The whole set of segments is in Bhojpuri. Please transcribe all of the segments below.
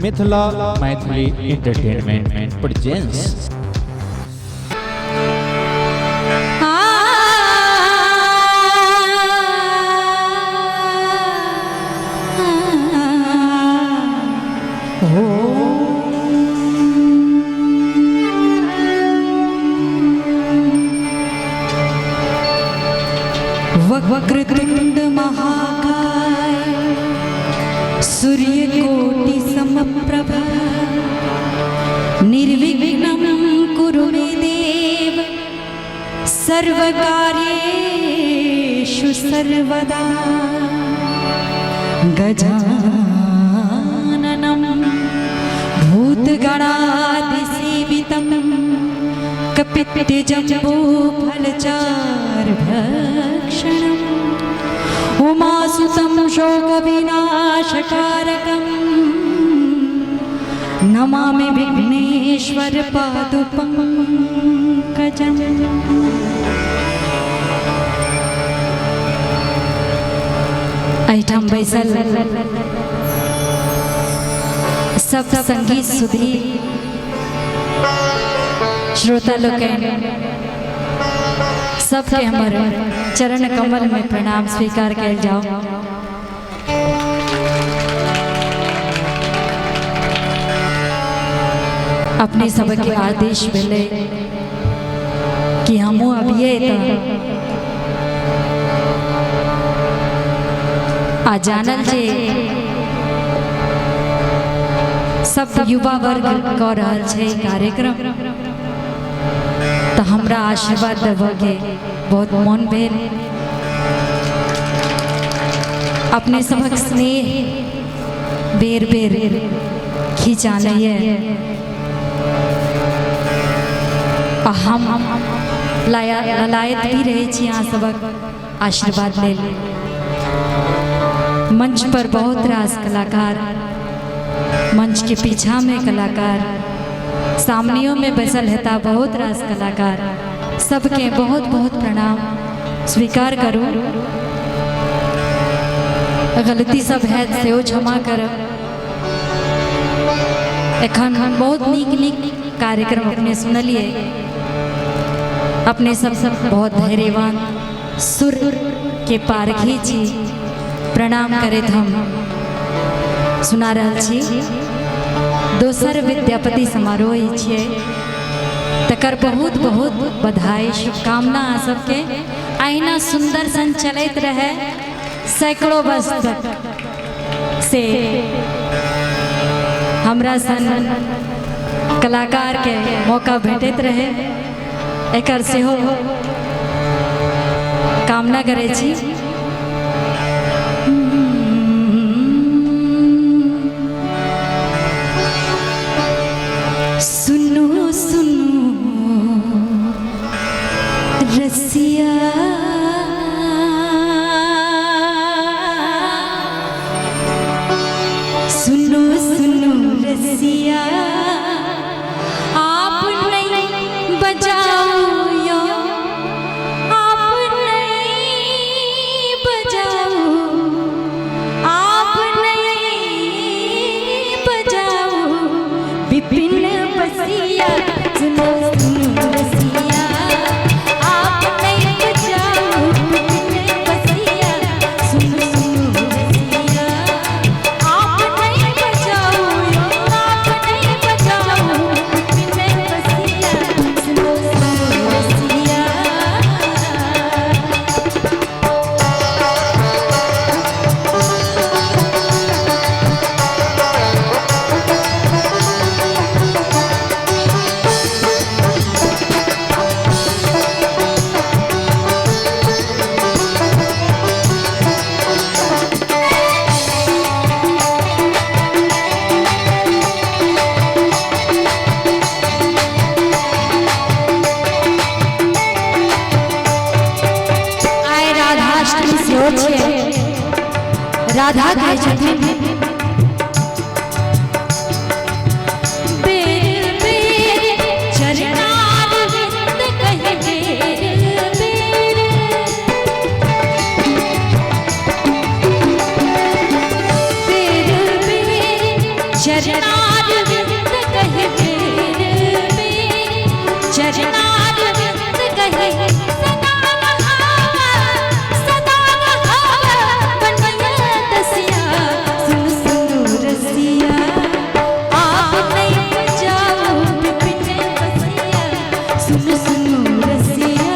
Mithila Maithili entertainment presents. वक्रतुंड महाकाय सूर्यकोटि समप्रभ निर्विघ्नं कुरु मे देव सर्वकार्येषु सर्वदा। गजाननं भूतगणादिसेवितं कपित्थजम्बूफलचारुभक्षणम् उमासुतं शोकविनाशकारकं नमामि विघ्नेश्वर पादुपङ्कजम्। ऐठम बैसल सब संगीत सुधी श्रोता लोग सबके हमारे चरण कमल में प्रणाम स्वीकार कर जाओ। अपने सबके आदेश मिले कि हमू अब ये आ जानल जे सब युवा वर्ग कर रहल छे कार्यक्रम, तो हमरा आशीर्वाद देवगे बहुत मन भेल। अपने सबक स्नेह बेर बेर खींचाने हम ललायत भी रहे छी यहाँ सबक आशीर्वाद ले। मंच पर बहुत रास कलाकार, मंच के पीछा में कलाकार, सामनियों में बैसल हेता बहुत रास कलाकार, सबके बहुत बहुत प्रणाम स्वीकार करो। गलती सब है से क्षमा करो। एखन बहुत नीक नीक कार्यक्रम अपने सुनलिए। अपने सब बहुत धैर्यवान सुर के पारखी छी, प्रणाम करैत हम सुना रहल छी। दोसर विद्यापति समारोह छे, तकर बहुत बहुत बधाई शुभकामना सबके। आईना सुंदर सन चलते रहे सैकड़ों वर्ष तक से हमरा सन कलाकार के मौका भेटत रहे, एकर सेहो कामना करे छी। सुनो सुनो रसिया सुनो सुनो रसिया, आप नहीं बजाओ यो, आप नहीं बजाओ, आप नहीं बजाओ विपिन बसिया। सुनो सुनो रसिया, आप नहीं बजाओ विपिन बसिया। सुनो सुनो रसिया, आप नहीं बजाओ यो, आप नहीं बजाओ विपिन बसिया। सुनो सुनो रसिया। राधा कहै छथिन बेर बेर चरणार विंद कहि बेर बेर। बेर बेर चरणार विंद कहे मेरे में, चरणार विंद कहे सदा रहावा, सदा रहावा बनया दसिया। सुन सुनो रसिया आप नहीं बजाओ बिपिन बसिया। सुन सुनो रसिया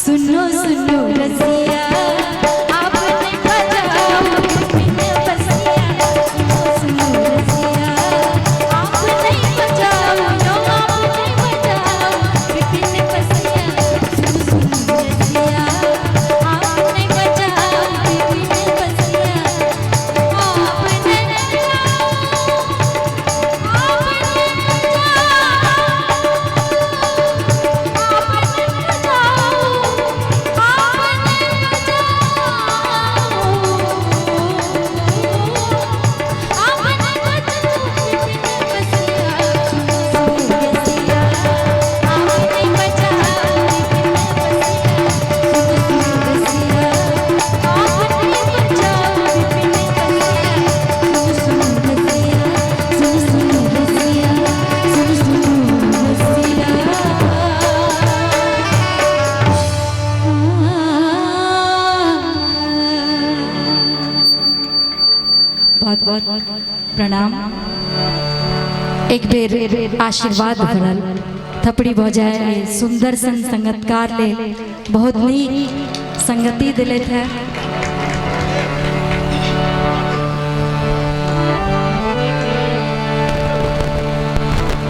सुनो सुनो रसिया आप नहीं बजाओ बिपिन बसिया। सुनो सुनो रसिया आप नहीं बजाओ, नो आप नहीं बजाओ बिपिन बसिया। सुनो सुनो रसिया आप नहीं बजाओ बिपिन बसिया। आप नहीं बजाओ, आप नहीं बहुत बहुत प्रणाम। एक बेर आशीर्वाद भरल थपड़ी भौजाए सुंदर सन संगतकार ले बहुत नीक संगति दिले थे।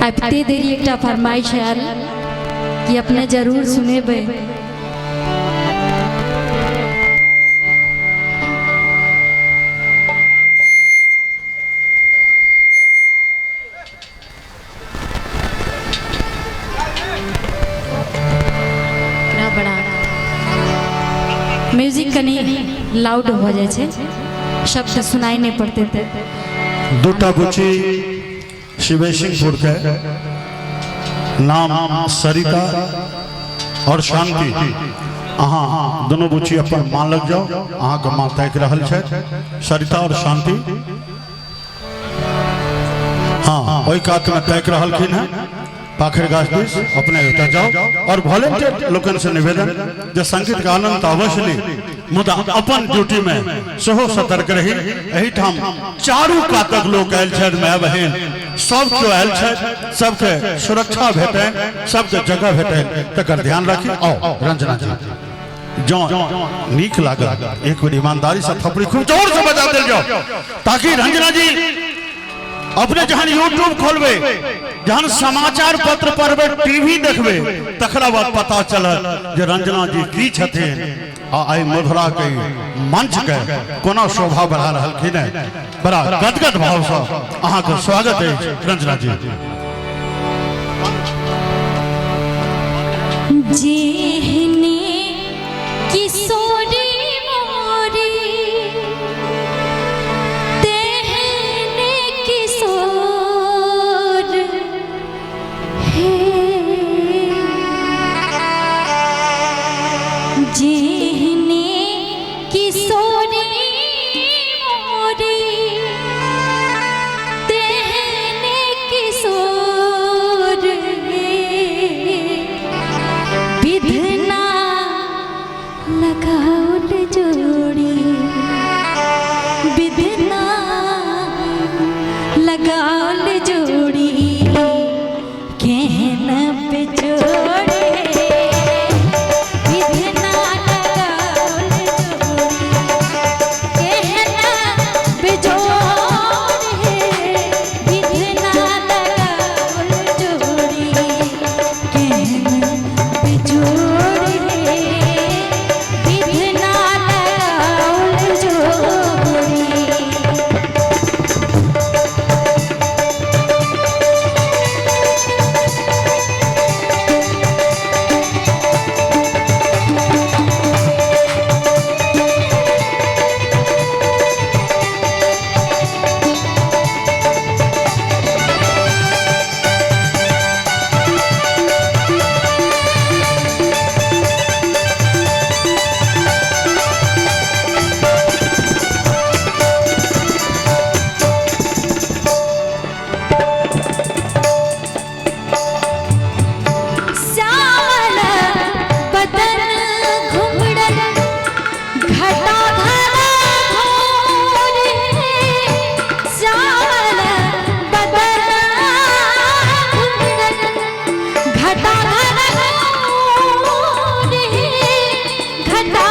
अपते देरी एक फरमाइश है कि अपने जरूर सुनेबे। बड़ा म्यूजिक कनी लाउड हो जाए छे, शब्द सुनाई नहीं पड़ते थे। दूटा बुची शिवेशिंगपुर के नाम सरिता और शांति, अहाँ दोनों बुची अपन मां लग जाओ, अहाँ के मां तैक रहल छे सरिता और शांति। हाँ वही कात में तैक रहल खिन है पाखर गाछ दिस, अपने उतर जाओ और वॉलंटियर लोकन से निवेदन जो संगीत का आनंद अवश्य ली, मुदा अपन ड्यूटी में सेहो सतर्क रही। एही ठाम चारू कातक लोग आयल छे, माय बहन सब केओ आयल छे, सबके सुरक्षा भेटे, सबके जगह भेटे, तकर ध्यान रखी। आओ रंजना जी जो नीक लागल एक बार ईमानदारी से थपड़ी खूब जोर से बजा देल जाओ, ताकि रंजना जी अपने जहां यूट्यूब खोलबे, जहां समाचार पत्र पढ़बे, टीवी देखबे, तकरा बाद पता चलत जे रंजना जी की छथिन आ आई मधुरा के मंच के कोना शोभा बढ़ा रहलखिन है। बड़ा गदगद भाव से अहाँ के स्वागत है रंजना जी। जेहने किशोरी मोरी तेहने किशोर है, जेहने किशोरी मोरी तेहने किशोर है, विधना लगाउल जोड़ी, विधना लगाउल जोड़ी, कहन पे जोड़े, विधना लगाउल जोड़ी, कहन पे जोड़े, विधना लगाउल जोड़ी, कहन पे जोड़े, विधना लगाउल जोड़ी। श्यामल बदन घुंघरन घटा घरा घोर है, श्यामल बदन घुंघरन घटा घरा घोर है, घटा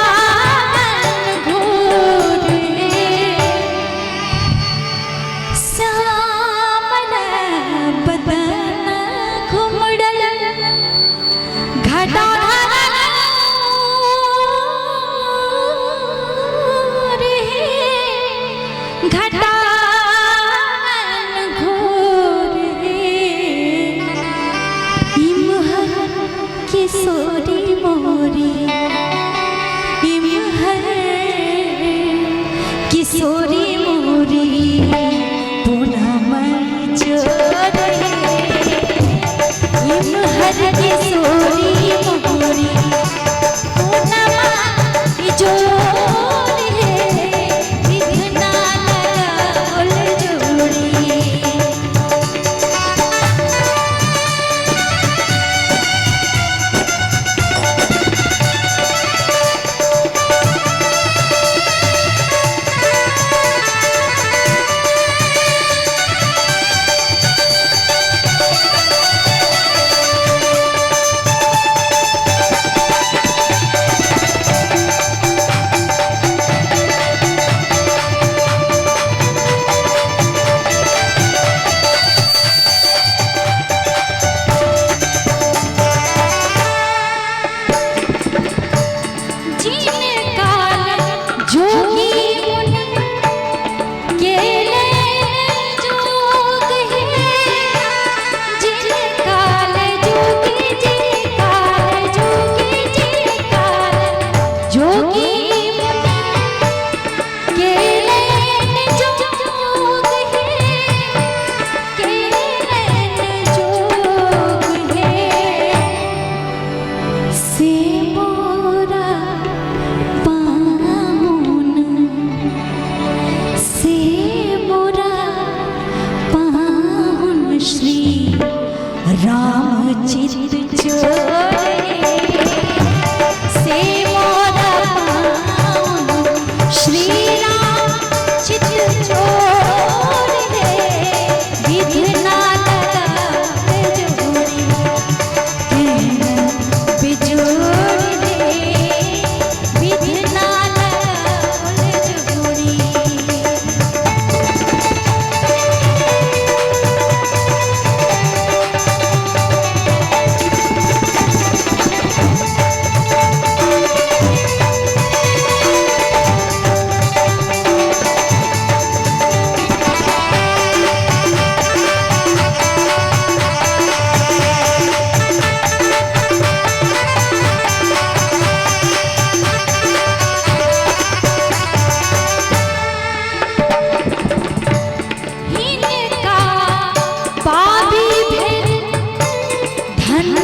घोर है, श्यामल बदन घुंघरन घटा घरा घोर है, घटा घोर है, इमहर किशोरी मोरी, इमहर किशोरी मोरी, पूनम जोड़े, इमहर किशोरी मोरी, पूनम जोड़े, विधना लगाउल जोड़ी।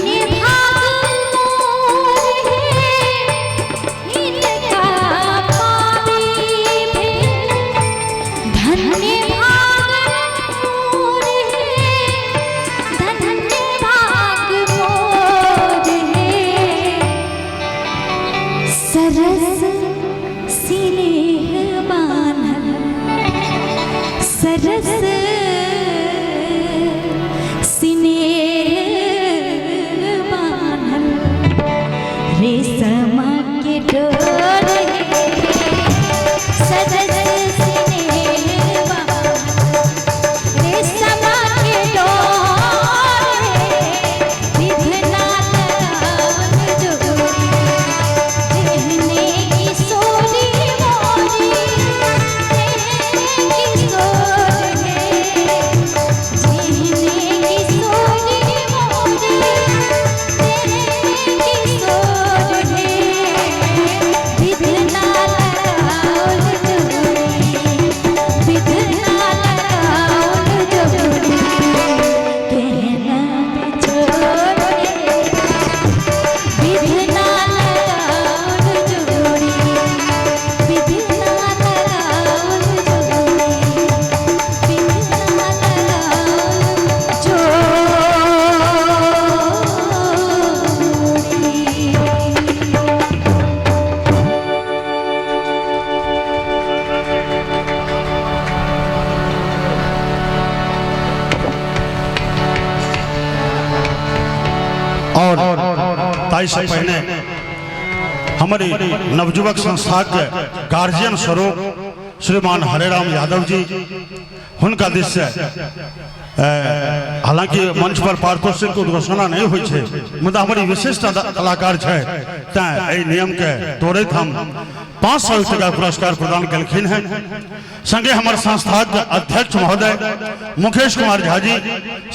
धन्य भाग मोर है इनका पावे भेंट। धन्य भाग मोर है धन्य भाग मोर है सरस सिनेह बान्हल सरस सिनेह बान्हल रेशम के डोर है सरस सिनेह बान्हल रेशम के डोर है विधना लगावल जोड़ी कहने की सोरी मोरी कहने की सोर है कहने की सोरी मोरी कहने की सोर है विधना लगावल जोड़ी विधना लगावल जोड़ी कहना बेजोड़ है विधना लगावल जोड़ी विधना लगावल जोड़ी विधना लगावल जोड़ी। और ताई से पहले हमारी नवजुवक संस्था के गार्जियन स्वरूप श्रीमान हरेराम यादव जी हुनका दिस से हालांकि मंच पर पारितोषिक के घोषणा नहीं हुई है मुदा हमारी विशिष्ट कलाकार है तैं नियम के तोड़त हम 500 टका पुरस्कार प्रदान कलखिन है। संगे हमारे संस्था के अध्यक्ष महोदय मुकेश कुमार झा जी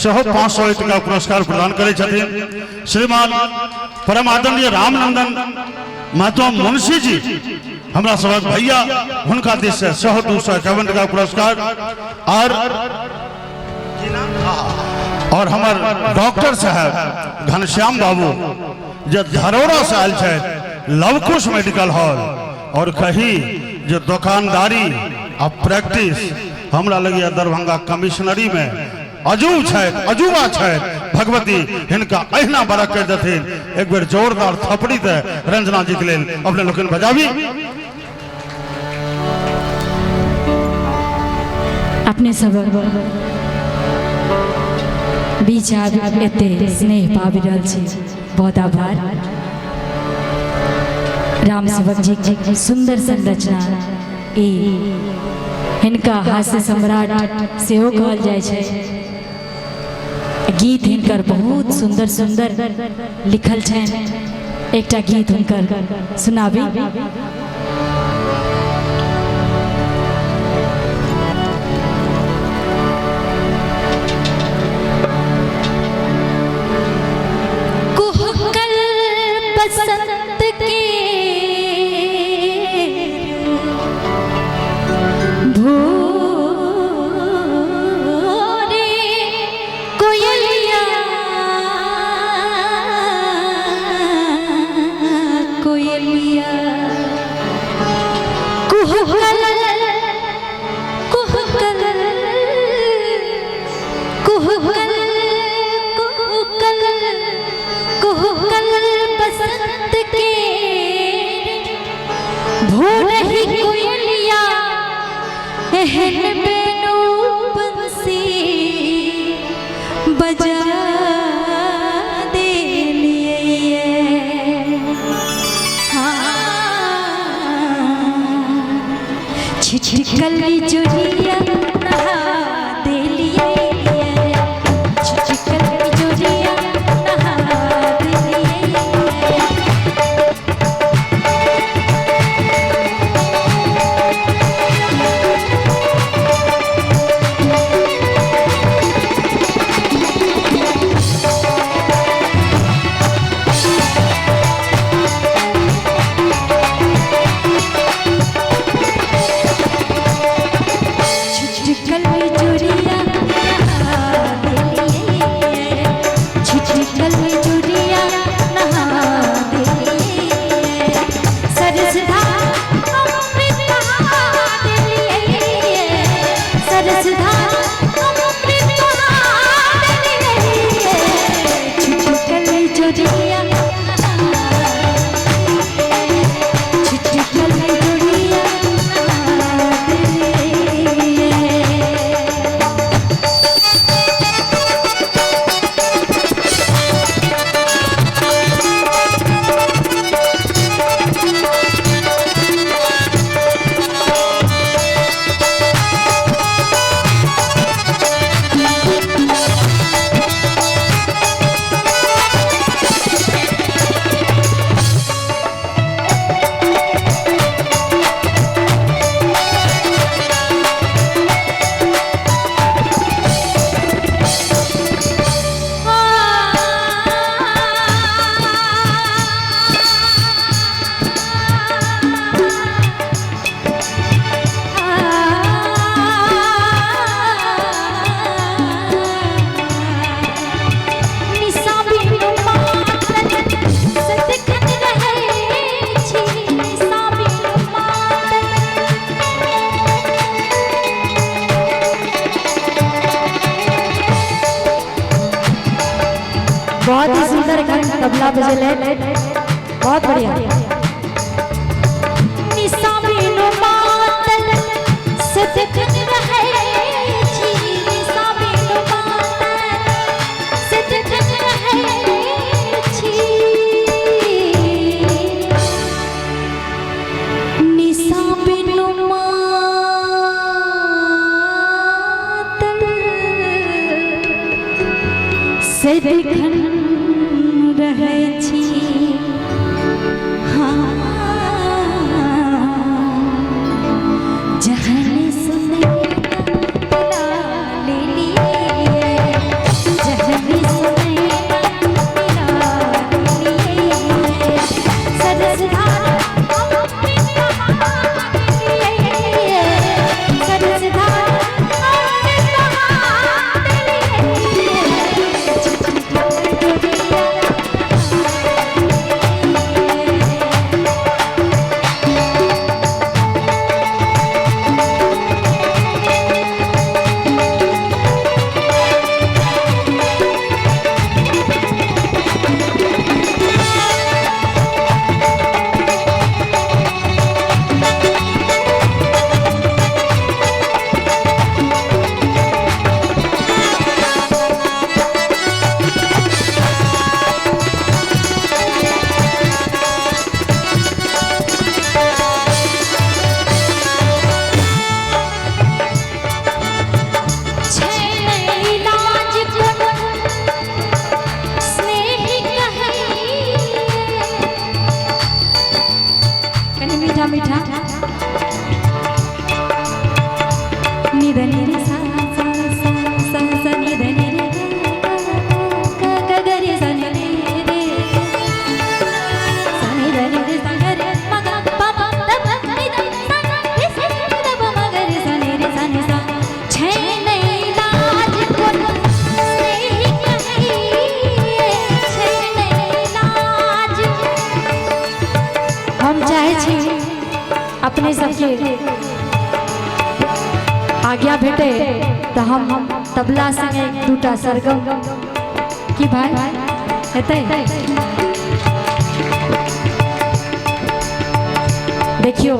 सेहो 500 टका पुरस्कार प्रदान करे छथिन। श्रीमान परम आदरणीय रामनंदन महतो मुंशी जी हमरा सबक भैया हुनका दिस से सेहो 251 टका पुरस्कार और हमार डॉक्टर साहब घनश्याम बाबू जो धरोड़ा से आयल है लवकुश मेडिकल हॉल और कही जो दुकानदारी आ प्रैक्टिस हमरा लगे दरभंगा कमिश्नरी में अजूब है अजूबा है भगवती हिनका अहिना बरक कर देथिन। एक बेर जोरदार थपड़ी दे रंजना जी के लेल अपने लोकन बजाबी। अपने सब बीच आबि एते स्नेह पाबि रहल छी बहुत आभार। राम सेवक जी की सुंदर संरचना ई हिनका हास्य सम्राट सेहो कहल जाइ छै। गीत हिनकर बहुत सुंदर सुंदर लिखल छनि। एकटा गीत हुनकर सुनाबी। कुहकल बसंत के भोरे कोयलिया कोयलिया कुहकल कुहकल कुहकल कुहकल कुहकल बसंत के भोरही कोयलिया एहन बेनु बंसी बजा देलिए। छिछकली चोरिया नहा देलिए। छिछकली चोरिया नहा देलिए। बहुत ही सुंदर तबला बजल है, बहुत बढ़िया। सदिखन रहै छी जहन सुनै ले लिए जहन सुनै लिए सरसधार मीठा निध निरे सा सा सा सा सा निध निरे ग ग ग रे सा निरे रे सा निध निरे सा ग रे म ग प प द प निध सा रे सा द प म ग रे सा निरे सा नि सा छै नहीं लाज कोन स्नेह कहिए छै नहीं लाज। हम चाहे छी अपने सबके आज्ञा भेटे तो हम तबला संगे दूटा सरगम की भाई हेतै। देखियो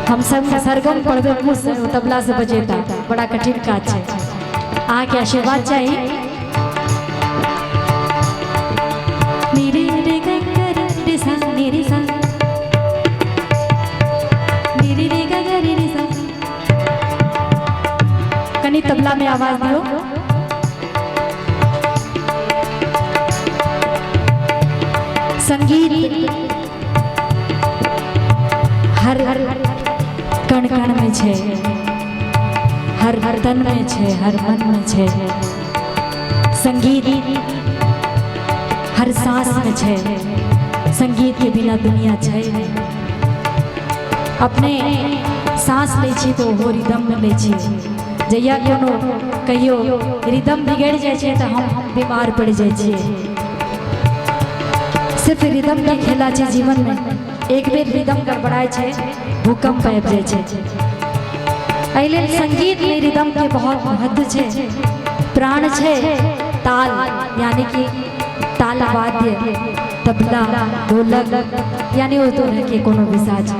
हम सब सरगम पढ़बे मुँह से तबला से बजेता बड़ा कठिन काज है, आके आशीर्वाद चाहिए। मेरे रे ग रे सा मेरे सा कनी तबला में आवाज दियो। संगीत हर कण कण में छे, हर तन में छे, हर मन में छे। संगीत हर सांस में छे, संगीत के बिना दुनिया छे। अपने सांस ले छी तो वो रिदम में ले छी, जहिया कोनो कहियो रिदम बिगड़ जाए छे तो हम बीमार पड़ जाए छे। सिर्फ रिदम के खेला छे जीवन में, एक बेर रिदम गड़बड़ाए छे भूकंप आबि जाए छे। एहिले संगीत में रिदम के बहुत महत्व छे, प्राण छे ताल यानी कि ताल वाद्य तबला ढोलक यानी वो तो के कोनो भी साज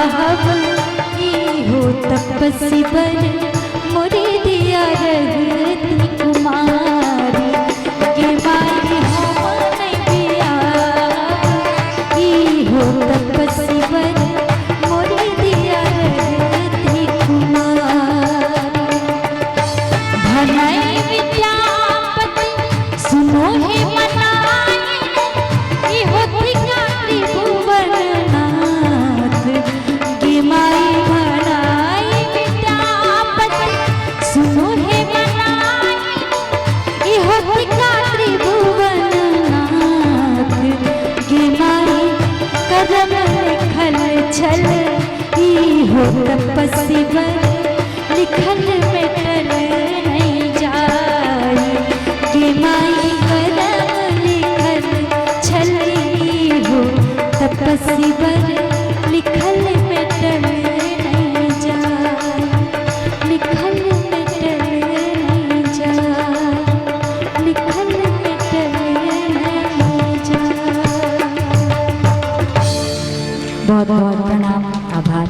चाहब ई हो तपसी बर मोरे दिया रहती कुमारी ये माई हम नहीं बिया ई हो तपसी बर मोरे दिया रहती कुमारी भनाई विद्यापति सुनो हे मनाई ई होती काली भुवन नाथ गे माई भनाई विद्यापति सुनो हे मनाई ई होती काली भुवन नाथ गे माई कदम लिखल छल ई हो तपसी बर लिखल मिटल नहीं जाई गे माई कदम लिखल छली हो तपसी बर लिखल मिटल नहीं जाई लिखल मिटल नहीं जाई लिखल मिटल नहीं जाई। बहुत बहुत प्रणाम आभार।